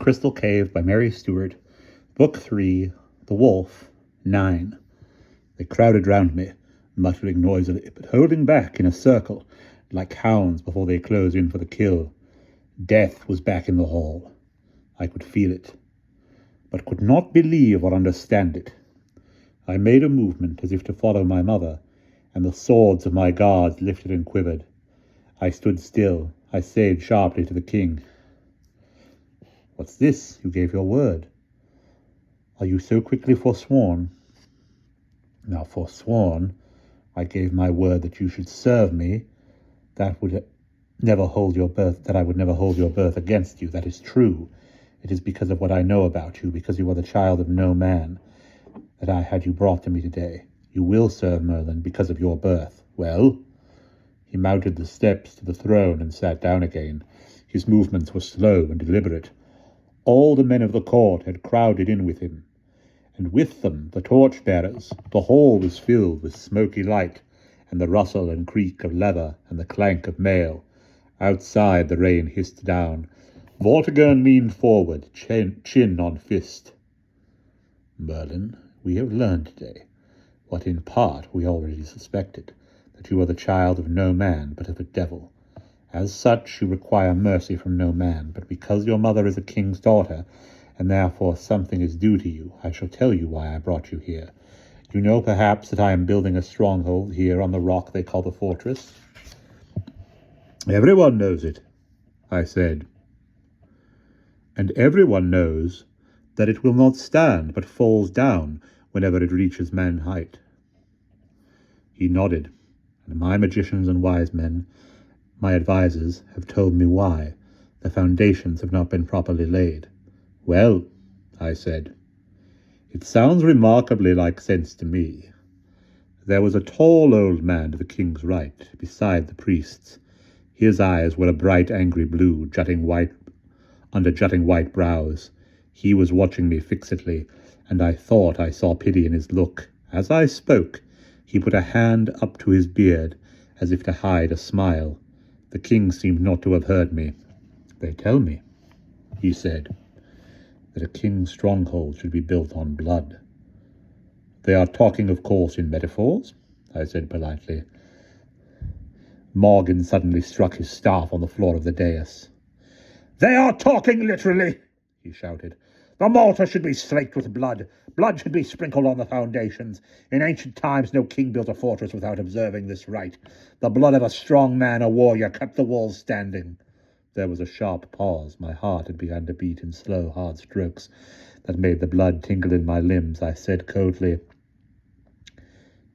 Crystal Cave by Mary Stewart, Book 3, The Wolf, 9. They crowded round me, muttering noisily, but holding back in a circle, like hounds before they close in for the kill. Death was back in the hall. I could feel it, but could not believe or understand it. I made a movement as if to follow my mother, and the swords of my guards lifted and quivered. I stood still. I said sharply to the king, "What's this? You gave your word. Are you so quickly forsworn?" "Now, forsworn, I gave my word that you should serve me, that I would never hold your birth against you. That is true. It is because of what I know about you, because you are the child of no man, that I had you brought to me today. You will serve Merlin because of your birth. Well?" He mounted the steps to the throne and sat down again. His movements were slow and deliberate. All the men of the court had crowded in with him, and with them the torch-bearers. The hall was filled with smoky light, and the rustle and creak of leather and the clank of mail. Outside the rain hissed down. Vortigern leaned forward, chin on fist. "Merlin, we have learned today, what in part we already suspected, that you are the child of no man but of a devil. As such, you require mercy from no man, but because your mother is a king's daughter, and therefore something is due to you, I shall tell you why I brought you here. You know perhaps that I am building a stronghold here on the rock they call the fortress?" "Everyone knows it," I said. "And everyone knows that it will not stand, but falls down whenever it reaches man's height." He nodded, and my magicians and wise men, my advisers, have told me why. The foundations have not been properly laid. "Well," I said, "it sounds remarkably like sense to me. There was a tall old man to the king's right, beside the priests. His eyes were a bright, angry blue, under jutting white brows. He was watching me fixedly, and I thought I saw pity in his look. As I spoke, he put a hand up to his beard, as if to hide a smile. The king seemed not to have heard me. "They tell me," he said, "that a king's stronghold should be built on blood." "They are talking, of course, in metaphors," I said politely. Morgan suddenly struck his staff on the floor of the dais. "They are talking literally," he shouted. "The mortar should be slaked with blood. Blood should be sprinkled on the foundations. In ancient times no king built a fortress without observing this rite. The blood of a strong man, a warrior, kept the walls standing." There was a sharp pause. My heart had begun to beat in slow, hard strokes that made the blood tingle in my limbs. I said coldly,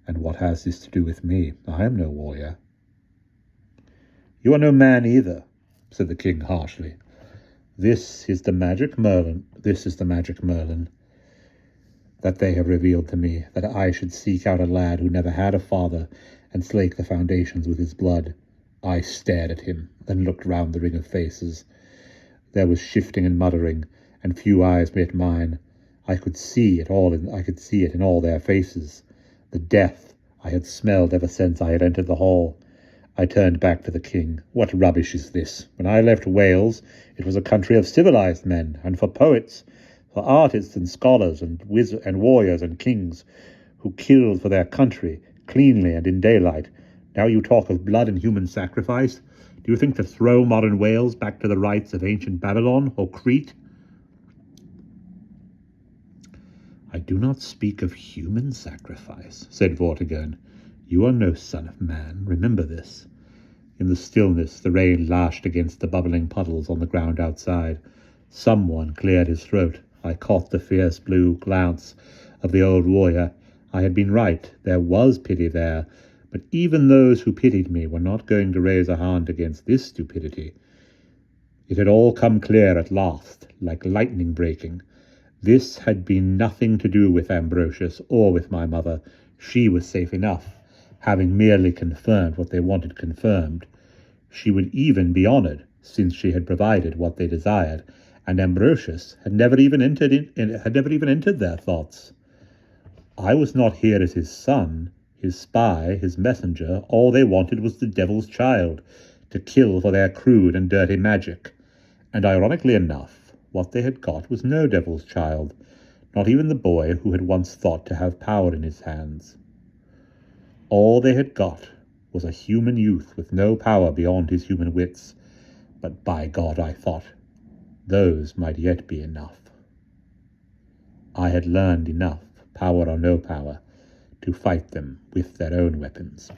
"And what has this to do with me? I am no warrior." "You are no man either," said the king harshly. This is the magic Merlin that they have revealed to me, that I should seek out a lad who never had a father and slake the foundations with his blood." I stared at him, then looked round the ring of faces. There was shifting and muttering, and few eyes met mine. I could see it in all their faces. The death I had smelled ever since I had entered the hall. I turned back to the king. "What rubbish is this? When I left Wales, it was a country of civilized men, and for poets, for artists and scholars and warriors and kings who killed for their country, cleanly and in daylight. Now you talk of blood and human sacrifice. Do you think to throw modern Wales back to the rites of ancient Babylon or Crete?" "I do not speak of human sacrifice," said Vortigern. "You are no son of man. Remember this." In the stillness, the rain lashed against the bubbling puddles on the ground outside. Someone cleared his throat. I caught the fierce blue glance of the old warrior. I had been right. There was pity there. But even those who pitied me were not going to raise a hand against this stupidity. It had all come clear at last, like lightning breaking. This had been nothing to do with Ambrosius or with my mother. She was safe enough, having merely confirmed what they wanted confirmed. She would even be honoured, since she had provided what they desired, and Ambrosius had never even entered their thoughts. I was not here as his son, his spy, his messenger. All they wanted was the devil's child, to kill for their crude and dirty magic. And ironically enough, What they had got was no devil's child, not even the boy who had once thought to have power in his hands. All they had got was a human youth with no power beyond his human wits, but by God, I thought, those might yet be enough. I had learned enough, power or no power, to fight them with their own weapons.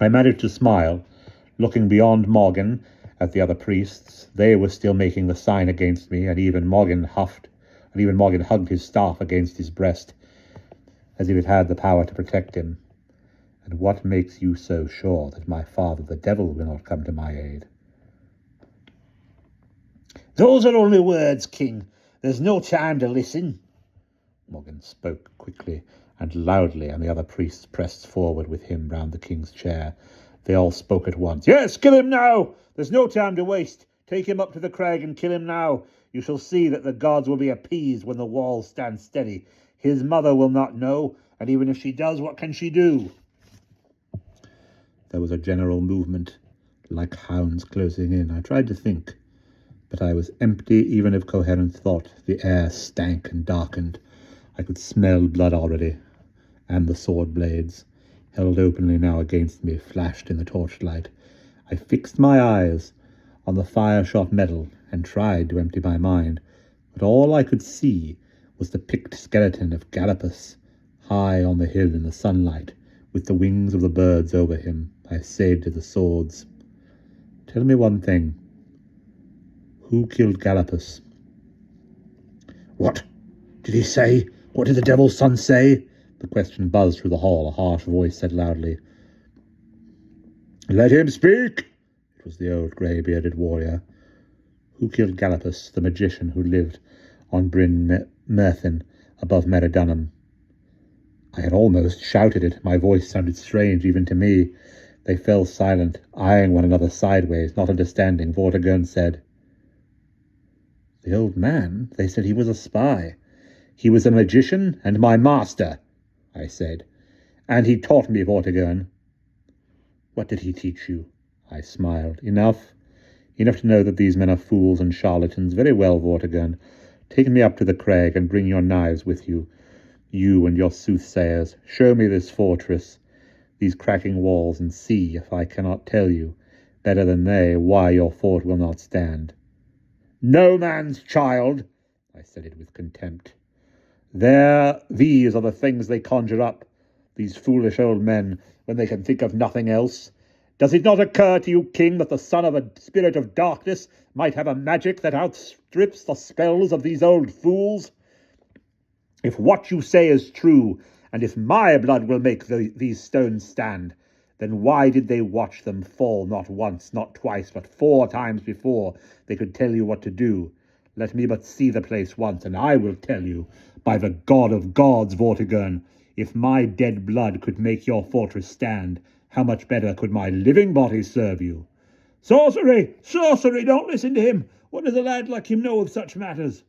I managed to smile, looking beyond Morgan at the other priests. They were still making the sign against me, and even Morgan hugged his staff against his breast, as if it had the power to protect him. And what makes you so sure that my father, the devil, will not come to my aid? Those are only words, King. There's no time to listen. Morgan spoke quickly and loudly, and the other priests pressed forward with him round the king's chair. They all spoke at once. Yes, kill him now! There's no time to waste. Take him up to the crag and kill him now. You shall see that the gods will be appeased when the walls stand steady. His mother will not know, and even if she does, what can she do? There was a general movement, like hounds closing in. I tried to think, but I was empty even of coherent thought. The air stank and darkened. I could smell blood already, and the sword blades, held openly now against me, flashed in the torchlight. I fixed my eyes on the fire-shot metal and tried to empty my mind, but all I could see was the picked skeleton of Galapus, high on the hill in the sunlight, with the wings of the birds over him. I said to the swords, "Tell me one thing. Who killed Galapus?" "What did he say? What did the devil's son say?" The question buzzed through the hall. A harsh voice said loudly, "Let him speak!" It was the old grey-bearded warrior. "Who killed Galapus, the magician who lived on Bryn Merthin above Meridunum?" I had almost shouted it. My voice sounded strange even to me. They fell silent, eyeing one another sideways, not understanding. Vortigern said, "The old man, they said he was a spy. He was a magician and my master," I said. "And he taught me, Vortigern." "What did he teach you?" I smiled. Enough to know that these men are fools and charlatans. Very well, Vortigern. Take me up to the crag and bring your knives with you, you and your soothsayers. Show me this fortress, these cracking walls, and see if I cannot tell you, better than they, why your fort will not stand." "No man's child," I said it with contempt. These are the things they conjure up, these foolish old men, when they can think of nothing else. Does it not occur to you, King, that the son of a spirit of darkness might have a magic that outstrips the spells of these old fools? If what you say is true, and if my blood will make these stones stand, then why did they watch them fall not once, not twice, but 4 times before they could tell you what to do? Let me but see the place once, and I will tell you, by the god of gods, Vortigern, if my dead blood could make your fortress stand, how much better could my living body serve you?" "Sorcery! Sorcery! Don't listen to him! What does a lad like him know of such matters?"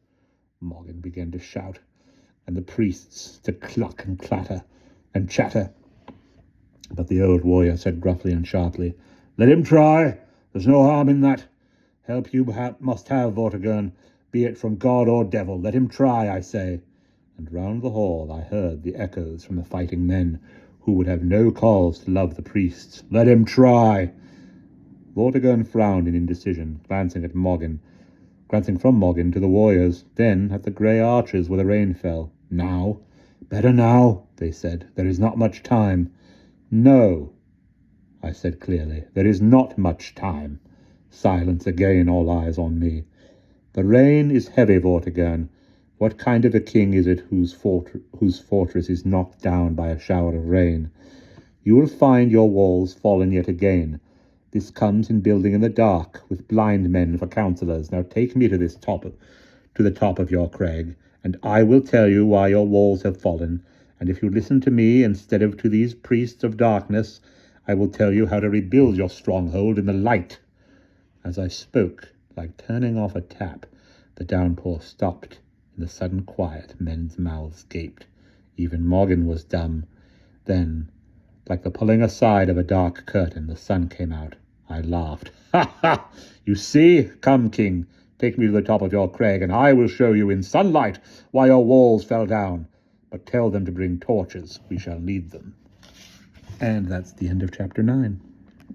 Morgan began to shout, and the priests to cluck and clatter and chatter. But the old warrior said gruffly and sharply, "Let him try. There's no harm in that. Help you must have, Vortigern, be it from god or devil. Let him try, I say." And round the hall I heard the echoes from the fighting men, who would have no cause to love the priests. "Let him try." Vortigern frowned in indecision, glancing from Morgan to the warriors, then at the grey archers where the rain fell. "Now, better now," they said. "There is not much time." "No," I said clearly, "there is not much time." Silence again, all eyes on me. "The rain is heavy, Vortigern. What kind of a king is it whose fortress is knocked down by a shower of rain? You will find your walls fallen yet again. This comes in building in the dark, with blind men for counsellors. Now take me to the top of your crag, and I will tell you why your walls have fallen. And if you listen to me instead of to these priests of darkness, I will tell you how to rebuild your stronghold in the light." As I spoke, like turning off a tap, the downpour stopped. In the sudden quiet, men's mouths gaped. Even Morgan was dumb. Then, like the pulling aside of a dark curtain, the sun came out. I laughed. "Ha ha! You see? Come, King, Take me to the top of your crag, and I will show you in sunlight why your walls fell down. But tell them to bring torches. We shall need them." And that's the end of chapter 9.